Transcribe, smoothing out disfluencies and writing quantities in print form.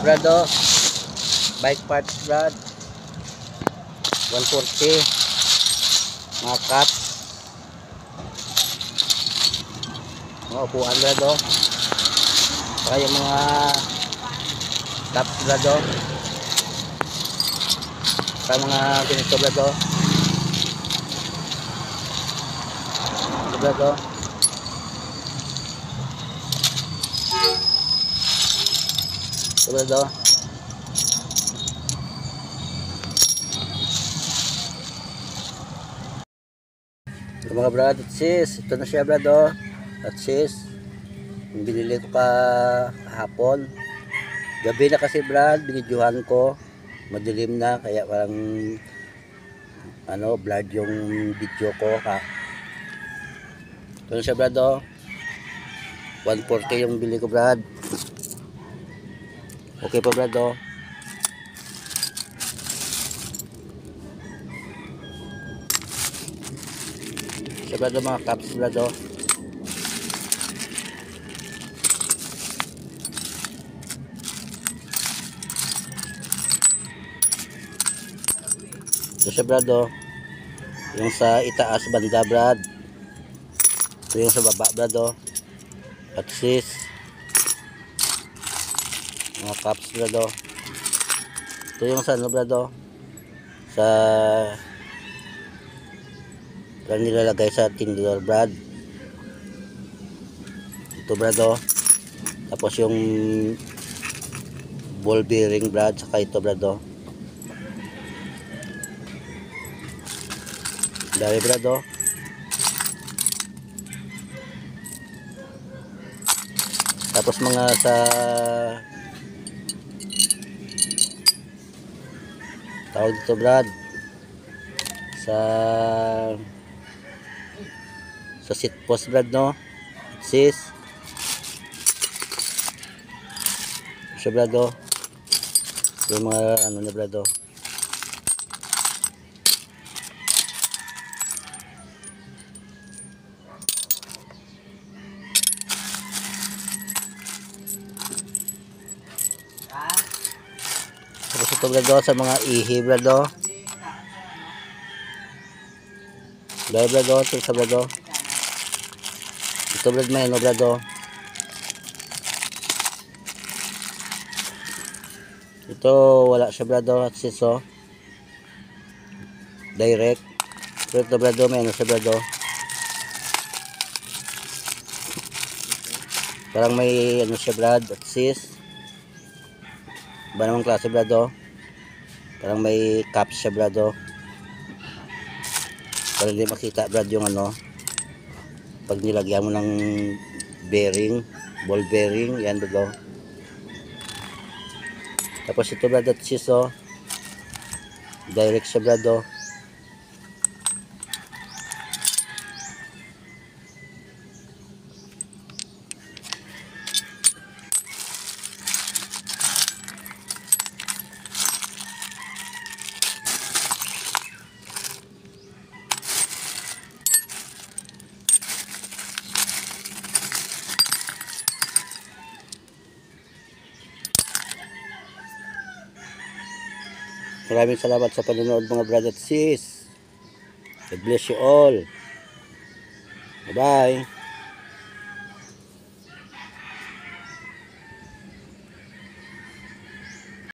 brado, bike parts brad, 140, mga cups, mga upuan brado, saka yung mga cups brado, saka mga ganito brado, brado. Brado. Mga brad at sis, ito na siya brado at sis, yung binili ko kahapon. Gabi na kasi brad, binidyohan ko, madilim na kaya parang blurred yung video ko ha. Ito na siya brado, 140 yung bili ko brad. Okay pa brado. Siya brado, mga cups brado. Ito siya brado, yung sa itaas banda brad. Ito yung sa baba brado. At sis, mga cups brado. Ito yung sa brado, sa parang nilalagay sa tindidor brad. Ito brado. Tapos yung ball bearing brad, saka ito brado. Dari brado. Tapos mga sa tawag dito brad, sa seat post brad no, sis siya brado, yung mga na brado. Tapos ito brado sa mga ihi brado. Dahil brado, ito sa brado. Ito brad may brado. Ito wala siya brado at siso. Direct. Pero ito brado may siya brado. Parang may siya brad at sis. Iba namang klase brado. Parang may caps siya brado. Para hindi makita brad yung pag nilagyan mo ng bearing, ball bearing, yan brado. Tapos ito brad at sis direct siya brado. Maraming salamat sa panonood mga brad at sis. God bless you all. Bye bye.